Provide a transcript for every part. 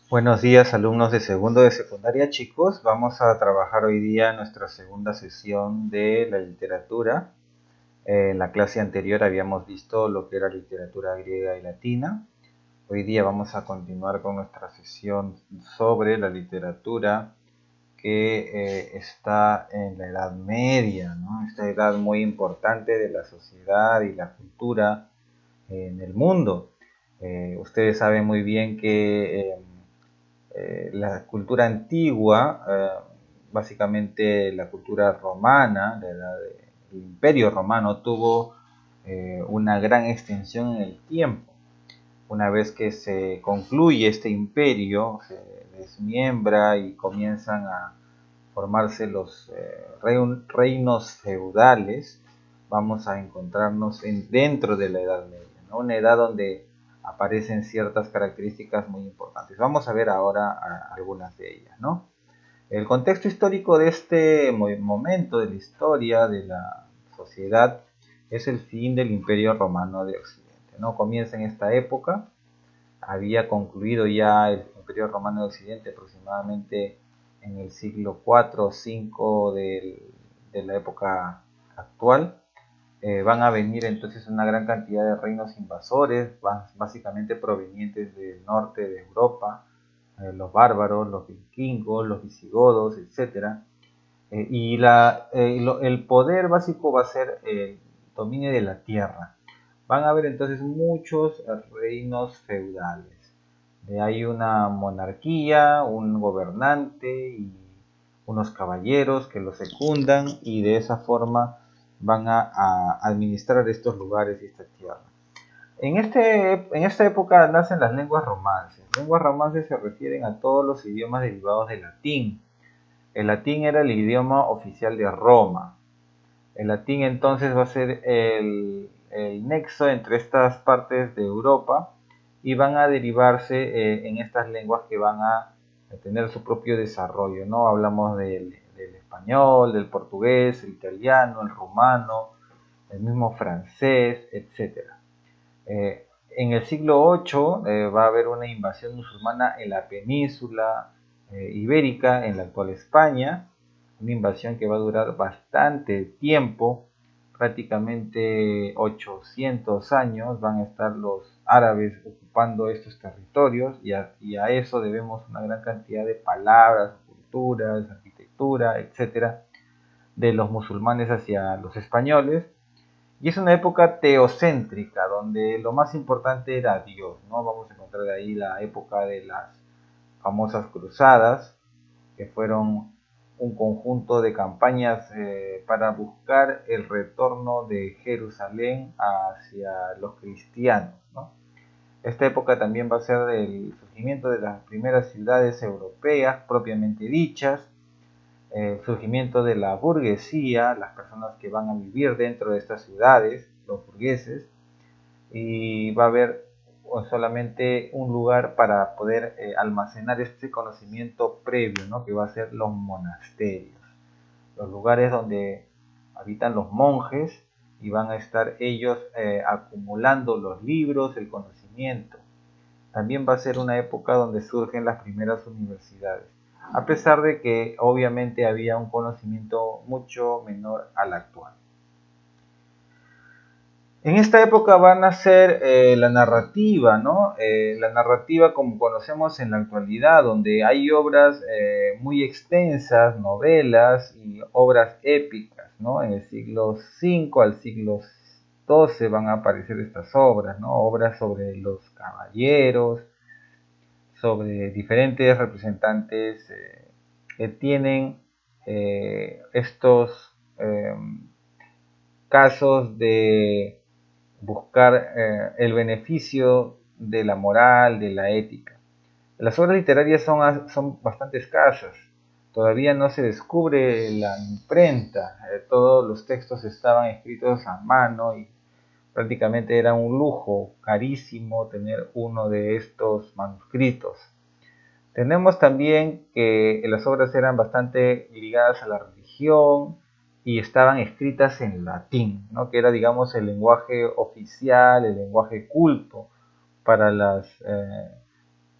Buenos días, alumnos de segundo de secundaria, chicos. Vamos a trabajar hoy día nuestra segunda sesión de la literatura. En la clase anterior habíamos visto lo que era literatura griega y latina. Hoy día vamos a continuar con nuestra sesión sobre la literatura que está en la Edad Media, ¿no? Esta edad muy importante de la sociedad y la cultura en el mundo. Ustedes saben muy bien que la cultura antigua, básicamente la cultura romana, el imperio romano tuvo una gran extensión en el tiempo. Una vez que se concluye este imperio, se desmiembra y comienzan a formarse los reinos feudales, vamos a encontrarnos dentro de la Edad Media, ¿no? Una edad donde aparecen ciertas características muy importantes. Vamos a ver ahora algunas de ellas, ¿no? El contexto histórico de este momento de la historia de la sociedad es el fin del Imperio Romano de Occidente, ¿no? Comienza en esta época, había concluido ya el Imperio Romano de Occidente aproximadamente en el siglo IV o V de la época actual. Van a venir entonces una gran cantidad de reinos invasores, básicamente provenientes del norte de Europa, los bárbaros, los vikingos, los visigodos, etcétera. El poder básico va a ser el dominio de la tierra. Van a haber entonces muchos reinos feudales. Hay una monarquía, un gobernante y unos caballeros que lo secundan y de esa forma van a administrar estos lugares y esta tierra. En esta época nacen las lenguas romances. Lenguas romances se refieren a todos los idiomas derivados del latín. El latín era el idioma oficial de Roma. El latín entonces va a ser el nexo entre estas partes de Europa y van a derivarse en estas lenguas que van a tener su propio desarrollo, ¿no? Hablamos del español, del portugués, el italiano, el rumano, el mismo francés, etcétera. En el siglo VIII va a haber una invasión musulmana en la península ibérica, en la actual España, una invasión que va a durar bastante tiempo, prácticamente 800 años van a estar los árabes ocupando estos territorios y a eso debemos una gran cantidad de palabras, culturas, arquitectura, etcétera, de los musulmanes hacia los españoles. Y es una época teocéntrica, donde lo más importante era Dios, ¿no? Vamos a encontrar ahí la época de las famosas cruzadas, que fueron un conjunto de campañas para buscar el retorno de Jerusalén hacia los cristianos, ¿no? Esta época también va a ser el surgimiento de las primeras ciudades europeas propiamente dichas, el surgimiento de la burguesía, las personas que van a vivir dentro de estas ciudades, los burgueses, y va a haber solamente un lugar para poder almacenar este conocimiento previo, ¿no? Que va a ser los monasterios, los lugares donde habitan los monjes y van a estar ellos acumulando los libros, el conocimiento. También va a ser una época donde surgen las primeras universidades, a pesar de que obviamente había un conocimiento mucho menor al actual. En esta época va a nacer la narrativa, ¿no? La narrativa como conocemos en la actualidad, donde hay obras muy extensas, novelas y obras épicas, ¿no? En el siglo V al siglo XII van a aparecer estas obras, ¿no? Obras sobre los caballeros, sobre diferentes representantes que tienen estos casos de buscar el beneficio de la moral, de la ética. Las obras literarias son bastante escasas. Todavía no se descubre la imprenta. Todos los textos estaban escritos a mano y prácticamente era un lujo carísimo tener uno de estos manuscritos. Tenemos también que las obras eran bastante ligadas a la religión y estaban escritas en latín, ¿no? Que era, digamos, el lenguaje oficial, el lenguaje culto para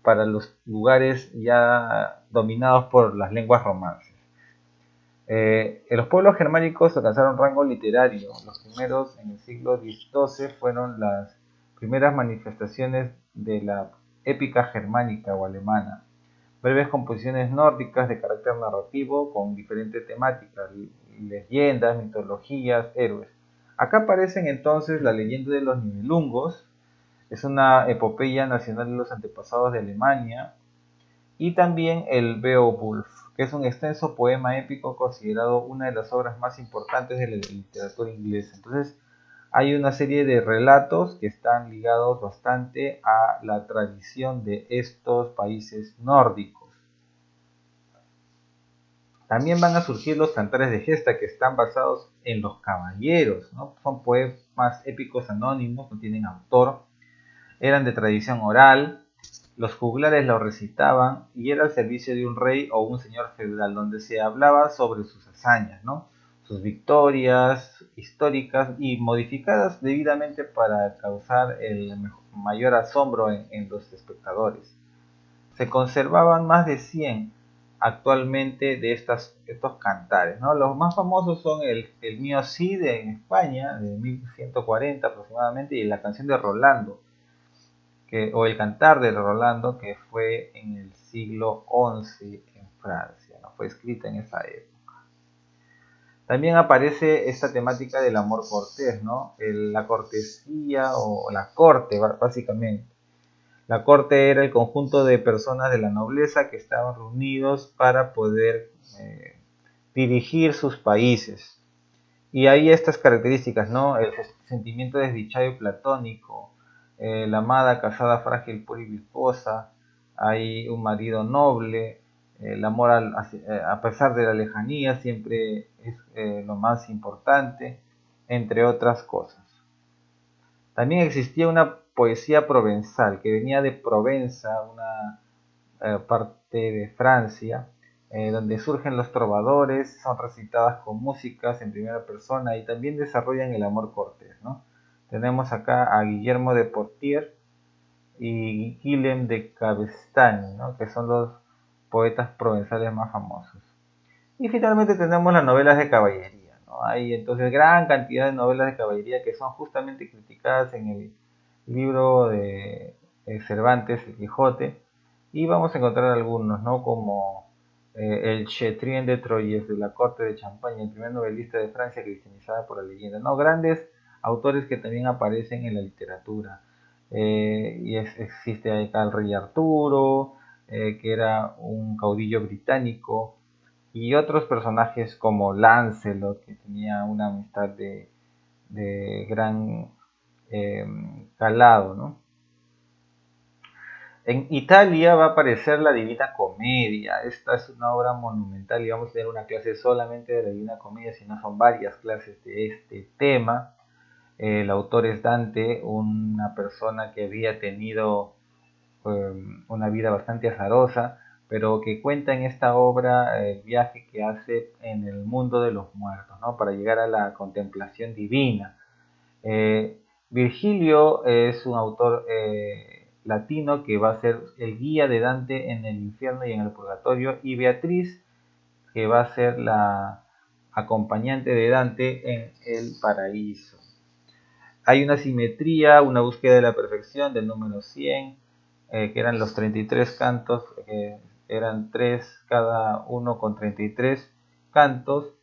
para los lugares ya dominados por las lenguas romances. Los pueblos germánicos alcanzaron rango literario. Los primeros en el siglo XII fueron las primeras manifestaciones de la épica germánica o alemana. Breves composiciones nórdicas de carácter narrativo con diferentes temáticas, leyendas, mitologías, héroes. Acá aparecen entonces la leyenda de los Nibelungos, es una epopeya nacional de los antepasados de Alemania, y también el Beowulf, que es un extenso poema épico considerado una de las obras más importantes de la literatura inglesa. Entonces, hay una serie de relatos que están ligados bastante a la tradición de estos países nórdicos. También van a surgir los cantares de gesta, que están basados en los caballeros, ¿no? Son poemas épicos anónimos, no tienen autor, eran de tradición oral, los juglares los recitaban y era al servicio de un rey o un señor feudal, donde se hablaba sobre sus hazañas, ¿no? Sus victorias históricas y modificadas debidamente para causar el mayor asombro en los espectadores. Se conservaban más de 100 actualmente de estos cantares, ¿no? Los más famosos son el Mío Cid en España, de 1140 aproximadamente, y la canción de Rolando, o el Cantar de Rolando, que fue en el siglo XI en Francia, ¿no? Fue escrita en esa época. También aparece esta temática del amor cortés, ¿no? La cortesía o la corte, básicamente. La corte era el conjunto de personas de la nobleza que estaban reunidos para poder dirigir sus países. Y hay estas características, ¿no? El sentimiento desdichado y platónico, la amada casada frágil, pura y virtuosa, hay un marido noble, el amor a pesar de la lejanía siempre es lo más importante, entre otras cosas. También existía una poesía provenzal que venía de Provenza, una parte de Francia, donde surgen los trovadores, son recitadas con músicas en primera persona y también desarrollan el amor cortés, ¿no? Tenemos acá a Guillermo de Poitiers y Guillem de Cabestany, ¿no? Que son los poetas provenzales más famosos. Y finalmente tenemos las novelas de caballería, ¿no? Hay entonces gran cantidad de novelas de caballería que son justamente criticadas en el libro de Cervantes, El Quijote, y vamos a encontrar algunos, ¿no? Como el Chetrien de Troyes, de la corte de Champaña, el primer novelista de Francia cristianizada por la leyenda, ¿no? Grandes autores que también aparecen en la literatura. Y existe acá el rey Arturo, que era un caudillo británico, y otros personajes como Lancelot, que tenía una amistad de gran calado, ¿no? En Italia va a aparecer la Divina Comedia. Esta es una obra monumental y vamos a tener una clase solamente de la Divina Comedia, sino son varias clases de este tema. El autor es Dante, una persona que había tenido una vida bastante azarosa, pero que cuenta en esta obra el viaje que hace en el mundo de los muertos, ¿no? Para llegar a la contemplación divina. Virgilio es un autor latino que va a ser el guía de Dante en el infierno y en el purgatorio, y Beatriz, que va a ser la acompañante de Dante en el paraíso. Hay una simetría, una búsqueda de la perfección del número 100, que eran los 33 cantos, eran 3 cada uno con 33 cantos,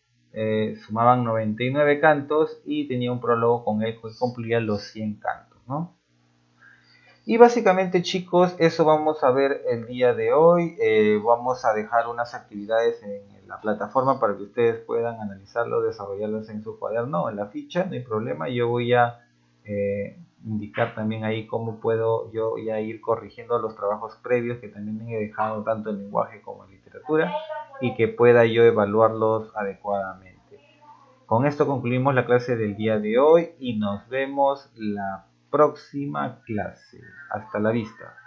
sumaban 99 cantos y tenía un prólogo con el que cumplía los 100 cantos, ¿no? Y básicamente, chicos, eso vamos a ver el día de hoy. Vamos a dejar unas actividades en la plataforma para que ustedes puedan analizarlo, desarrollarlas en su cuaderno o en la ficha, no hay problema. Yo voy a indicar también ahí cómo puedo yo ya ir corrigiendo los trabajos previos que también he dejado tanto en lenguaje como en literatura, y que pueda yo evaluarlos adecuadamente. Con esto concluimos la clase del día de hoy y nos vemos la próxima clase. Hasta la vista.